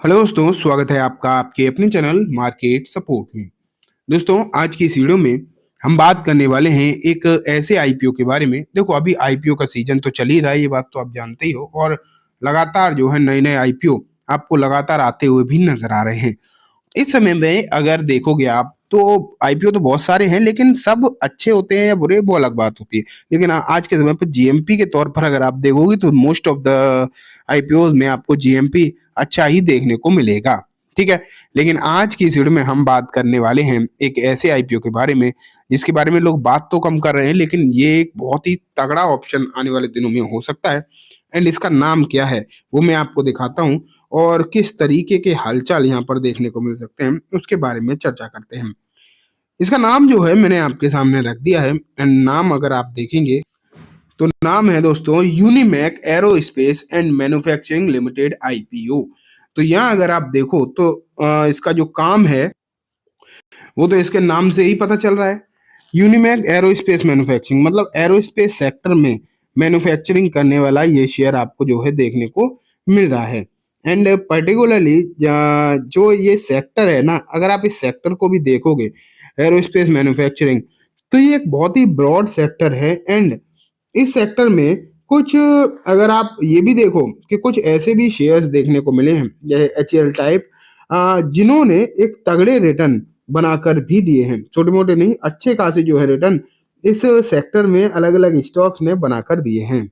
Hello दोस्तों, स्वागत है आपका आपके अपने चैनल मार्केट सपोर्ट में। दोस्तों, आज की इस वीडियो में हम बात करने वाले हैं एक ऐसे आईपीओ के बारे में। देखो, अभी आईपीओ का सीजन तो चल ही रहा है, ये बात तो आप जानते ही हो, और लगातार जो है नए नए आईपीओ आपको लगातार आते हुए भी नजर आ रहे हैं। इस समय में अगर देखोगे आप तो आईपीओ तो बहुत सारे हैं, लेकिन सब अच्छे होते हैं या बुरे वो अलग बात होती है। लेकिन आज के समय पर जीएमपी के तौर पर अगर आप देखोगे तो मोस्ट ऑफ द आईपीओ में आपको जीएमपी अच्छा ही देखने को मिलेगा। ठीक है। लेकिन आज की इस वीडियो में हम बात करने वाले हैं एक ऐसे आईपीओ के बारे में जिसके बारे में लोग बात तो कम कर रहे हैं, लेकिन ये एक बहुत ही तगड़ा ऑप्शन आने वाले दिनों में हो सकता है। एंड इसका नाम क्या है वो मैं आपको दिखाता हूँ, और किस तरीके के हालचाल यहाँ पर देखने को मिल सकते हैं उसके बारे में चर्चा करते हैं। इसका नाम जो है मैंने आपके सामने रख दिया है, एंड नाम अगर आप देखेंगे तो नाम है दोस्तों Unimech Aerospace and Manufacturing Limited IPO. तो यहाँ अगर आप देखो तो इसका जो काम है वो तो इसके नाम से ही पता चल रहा है। यूनिमैक एरोस्पेस मैन्युफैक्चरिंग मतलब एरोस्पेस सेक्टर में मैन्युफैक्चरिंग करने वाला ये शेयर आपको जो है देखने को मिल रहा है। एंड पर्टिकुलरली जो ये सेक्टर है ना, अगर आप इस सेक्टर को भी देखोगे एरोस्पेस मैन्युफैक्चरिंग, तो ये एक बहुत ही ब्रॉड सेक्टर है। एंड इस सेक्टर में कुछ अगर आप ये भी देखो कि कुछ ऐसे भी शेयर्स देखने को मिले हैं जैसे एचएल टाइप, जिन्होंने एक तगड़े रिटर्न बनाकर भी दिए हैं। छोटे मोटे नहीं, अच्छे खासे जो है रिटर्न इस सेक्टर में अलग अलग स्टॉक्स ने बनाकर दिए हैं।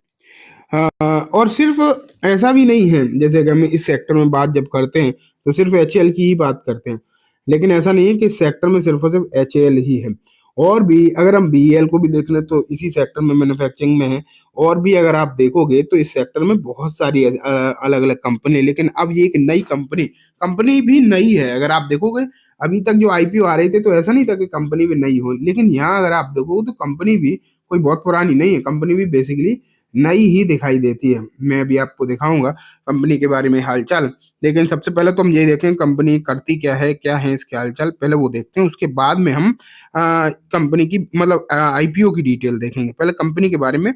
और सिर्फ ऐसा भी नहीं है, जैसे कि हम इस सेक्टर में बात जब करते हैं तो सिर्फ एचएल की ही बात करते हैं, लेकिन ऐसा नहीं है कि इस सेक्टर में सिर्फ और सिर्फ एचएल ही है। और भी अगर हम बीईएल को भी देख लें तो इसी सेक्टर में मैन्युफैक्चरिंग में है। और भी अगर आप देखोगे तो इस सेक्टर में बहुत सारी अलग अलग कंपनी, लेकिन अब ये एक नई कंपनी कंपनी भी नई है। अगर आप देखोगे अभी तक जो आईपीओ आ रहे थे तो ऐसा नहीं था कि कंपनी भी नई हो, लेकिन यहाँ अगर आप देखोगे तो कंपनी भी कोई बहुत पुरानी नहीं है, कंपनी भी बेसिकली नई ही दिखाई देती है। मैं अभी आपको दिखाऊंगा कंपनी के बारे में हालचाल, लेकिन सबसे पहले तो हम यही देखें कंपनी करती क्या है इसके हालचाल, पहले वो देखते हैं। उसके बाद में हम कंपनी की मतलब आईपीओ की डिटेल देखेंगे। पहले कंपनी के बारे में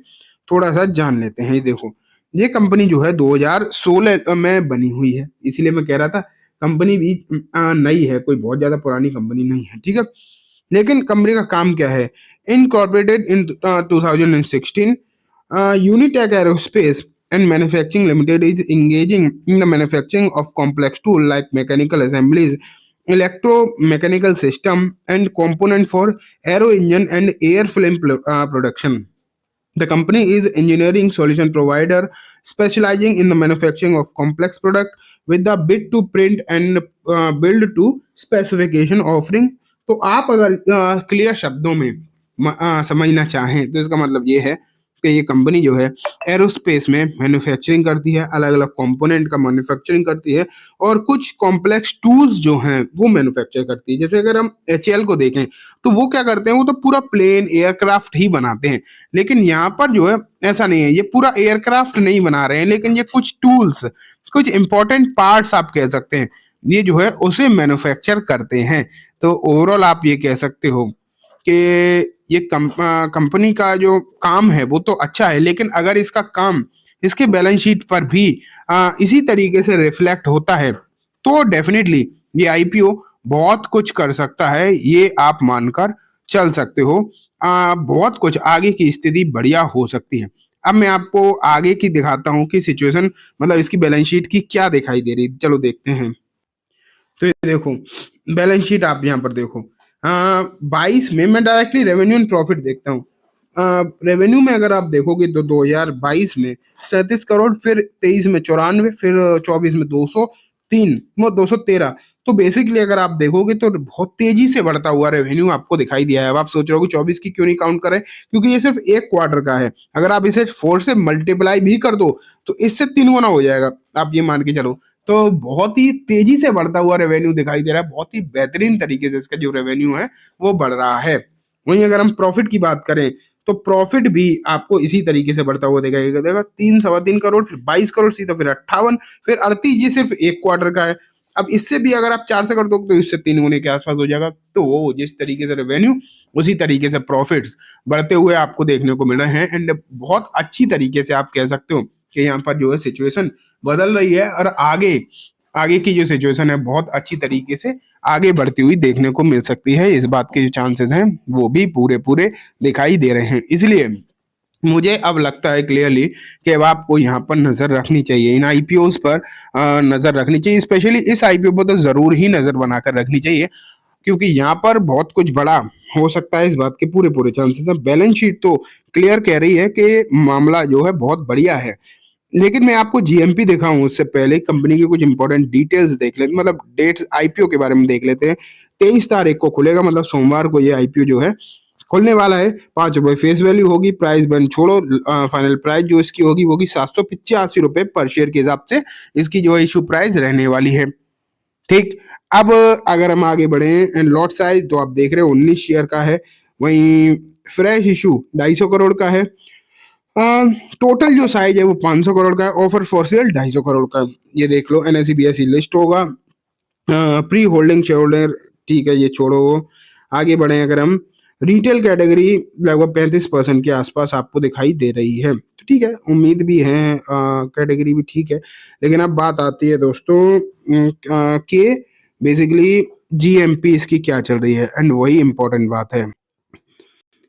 थोड़ा सा जान लेते हैं। ये देखो, ये कंपनी जो है 2016 में बनी हुई है, इसीलिए मैं कह रहा था कंपनी भी नई है, कोई बहुत ज्यादा पुरानी कंपनी नहीं है। ठीक है। लेकिन कंपनी का काम क्या है? Incorporated in 2016, Unitech Aerospace and Manufacturing Limited is engaging in the manufacturing of complex tools like mechanical assemblies, electromechanical system, and component for aero engine and airframe production. The company is engineering solution provider specializing in the manufacturing of complex product with the bid to print and build to specification offering. तो आप अगर clear शब्दों में समझना चाहें तो इसका मतलब ये है कि ये कंपनी जो है एरोस्पेस में मैन्युफैक्चरिंग करती है, अलग अलग कंपोनेंट का मैन्युफैक्चरिंग करती है, और कुछ कॉम्प्लेक्स टूल्स जो हैं वो मैन्युफैक्चर करती है। जैसे अगर हम एचएल को देखें तो वो क्या करते हैं, वो तो पूरा प्लेन एयरक्राफ्ट ही बनाते हैं। लेकिन यहाँ पर जो है ऐसा नहीं है, ये पूरा एयरक्राफ्ट नहीं बना रहे हैं, लेकिन ये कुछ टूल्स, कुछ इंपॉर्टेंट पार्ट्स आप कह सकते हैं, ये जो है उसे मैन्युफैक्चर करते हैं। तो ओवरऑल आप ये कह सकते हो कि ये कंपनी का जो काम है वो तो अच्छा है, लेकिन अगर इसका काम इसके बैलेंस शीट पर भी इसी तरीके से रिफ्लेक्ट होता है तो डेफिनेटली ये आईपीओ बहुत कुछ कर सकता है, ये आप मानकर चल सकते हो। बहुत कुछ आगे की स्थिति बढ़िया हो सकती है। अब मैं आपको आगे की दिखाता हूँ कि सिचुएशन मतलब इसकी बैलेंस शीट की क्या दिखाई दे रही है। चलो देखते हैं। तो ये देखो बैलेंस शीट, आप यहाँ पर देखो 22 में मैं डायरेक्टली रेवेन्यू एंड प्रॉफिट देखता हूँ। रेवेन्यू में अगर आप देखोगे तो 2022 में 37 करोड़, फिर 23 में 94, फिर 24 में 203, वो 213। तो बेसिकली अगर आप देखोगे तो बहुत तेजी से बढ़ता हुआ रेवेन्यू आपको दिखाई दिया है। अब आप सोच रहे हो कि 24 की क्यों नहीं काउंट करें, क्योंकि ये सिर्फ एक क्वार्टर का है। अगर आप इसे 4 से मल्टीप्लाई भी कर दो तो इससे 3 गुना हो जाएगा, आप ये मान के चलो। तो बहुत ही तेजी से बढ़ता हुआ रेवेन्यू दिखाई दे रहा है, बहुत ही बेहतरीन तरीके से इसका जो रेवेन्यू है वो बढ़ रहा है। वहीं अगर हम प्रॉफिट की बात करें तो प्रॉफिट भी आपको इसी तरीके से बढ़ता हुआ दिखाई देगा। 3 सवा 3 करोड़, फिर 22 करोड़ सीधा, फिर 58, फिर 38। ये सिर्फ एक क्वार्टर का है। अब इससे भी अगर आप 4 से कर दो तो इससे 3 गुने के आसपास हो जाएगा। तो जिस तरीके से रेवेन्यू उसी तरीके से प्रॉफिट्स बढ़ते हुए आपको देखने को मिल रहे हैं। एंड बहुत अच्छी तरीके से आप कह सकते हो कि यहाँ पर जो है सिचुएशन बदल रही है, और आगे आगे की जो सिचुएशन है बहुत अच्छी तरीके से आगे बढ़ती हुई देखने को मिल सकती है। इस बात के जो चांसेस हैं वो भी पूरे पूरे दिखाई दे रहे हैं। इसलिए मुझे अब लगता है क्लियरली कि अब आपको यहाँ पर नजर रखनी चाहिए, इन आईपीओस पर नजर रखनी चाहिए। स्पेशली इस आईपीओ पर तो जरूर ही नजर बनाकर रखनी चाहिए, क्योंकि यहाँ पर बहुत कुछ बड़ा हो सकता है। इस बात के पूरे पूरे चांसेस हैं। बैलेंस शीट तो क्लियर कह रही है कि मामला जो है बहुत बढ़िया है। लेकिन मैं आपको जीएमपी दिखाऊं उससे पहले कंपनी की कुछ इंपॉर्टेंट डिटेल्स देख लेते, मतलब डेट्स आईपीओ के बारे में देख लेते हैं। 23 तारीख को खुलेगा, मतलब सोमवार को ये आईपीओ जो है खुलने वाला है। ₹5 फेस वैल्यू होगी, प्राइस बैंड छोड़ो, फाइनल प्राइस जो इसकी होगी वो होगी ₹785 पर शेयर के हिसाब से इसकी जो इशू प्राइस रहने वाली है। ठीक, अब अगर हम आगे बढ़े एंड लॉट साइज तो आप देख रहे हो 19 शेयर का है। वहीं फ्रेश इशू 250 करोड़ का है। टोटल जो साइज है वो 500 करोड़ का है। ऑफर फॉर सेल 250 करोड़ का है। ये देख लो, एनएसई बीएसई लिस्ट होगा। प्री होल्डिंग शेयर होल्डर, ठीक है, ये छोड़ो। आगे बढ़े अगर हम, रिटेल कैटेगरी लगभग 35% के आसपास आपको दिखाई दे रही है। तो ठीक है, उम्मीद भी है, कैटेगरी भी ठीक है। लेकिन अब बात आती है दोस्तों कि बेसिकली जीएमपी इसकी क्या चल रही है, एंड वही इंपॉर्टेंट बात है।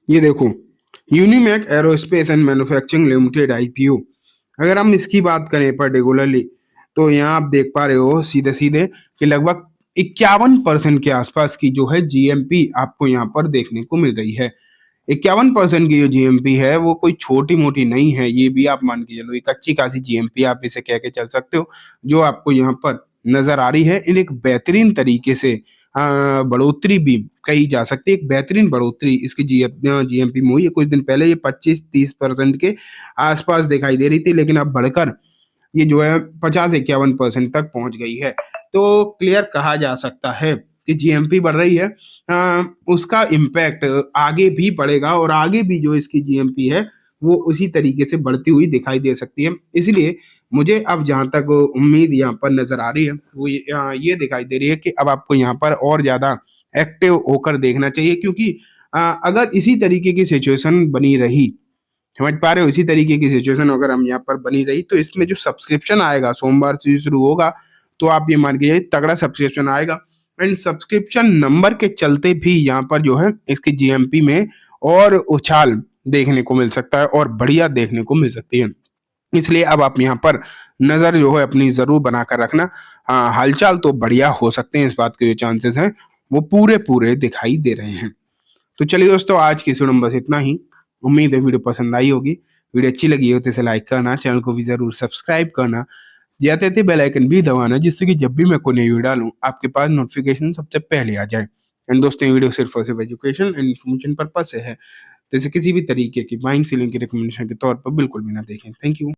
ये देखो, Unimech Aerospace and Manufacturing Limited IPO, अगर हम इसकी बात करें पर्टिकुलरली तो यहाँ आप देख पा रहे हो सीधे सीधे कि लगभग 51% के आसपास की जो है जीएमपी आपको यहाँ पर देखने को मिल रही है। 51% की जो जीएमपी है वो कोई छोटी मोटी नहीं है, ये भी आप मान के चलो एक अच्छी खासी जीएमपी आप इसे कह के चल सकते हो, जो आपको यहाँ पर नजर आ रही है। इन एक बेहतरीन तरीके से बढ़ोतरी भी कही जा सकती है, एक बेहतरीन बढ़ोतरी इसकी जीएमपी में हुई है। कुछ दिन पहले ये 25-30% के आसपास दिखाई दे रही थी, लेकिन अब बढ़कर ये जो है 50-51% तक पहुंच गई है। तो क्लियर कहा जा सकता है कि जीएमपी बढ़ रही है, उसका इम्पैक्ट आगे भी पड़ेगा और आगे भी जो इसकी जीएमपी है वो उसी तरीके से बढ़ती हुई दिखाई दे सकती है। इसलिए मुझे अब जहां तक उम्मीद यहाँ पर नजर आ रही है वो ये दिखाई दे रही है कि अब आपको यहाँ पर और ज्यादा एक्टिव होकर देखना चाहिए, क्योंकि अगर इसी तरीके की सिचुएशन बनी रही, समझ पा रहे हो, इसी तरीके की सिचुएशन अगर हम यहाँ पर बनी रही तो इसमें जो सब्सक्रिप्शन आएगा सोमवार से शुरू होगा, तो आप ये मान के जाइए तगड़ा सब्सक्रिप्शन आएगा। एंड सब्सक्रिप्शन नंबर के चलते भी यहाँ पर जो है इसकी जीएमपी में और उछाल देखने को मिल सकता है और बढ़िया देखने को मिल सकती है। इसलिए अब आप यहाँ पर नजर जो है अपनी जरूर बनाकर रखना। हालचाल तो बढ़िया हो सकते हैं, इस बात के जो चांसेस हैं वो पूरे पूरे दिखाई दे रहे हैं। तो चलिए दोस्तों, आज की इस वीडियो में बस इतना ही। उम्मीद है वीडियो पसंद आई होगी। वीडियो अच्छी लगी हो तो इसे लाइक करना, चैनल को भी जरूर सब्सक्राइब करना, जाते थे बेल आइकन भी दबाना, जिससे कि जब भी मैं कोई नई वीडियो डालूं आपके पास नोटिफिकेशन सबसे पहले आ जाए। एंड दोस्तों, ये वीडियो सिर्फ और सिर्फ एजुकेशन एंड इन्फॉर्मेशन पर्पज से है, जैसे किसी भी तरीके की बाइंग सेलिंग की रिकमेंडेशन के तौर पर बिल्कुल भी ना देखें। Thank you.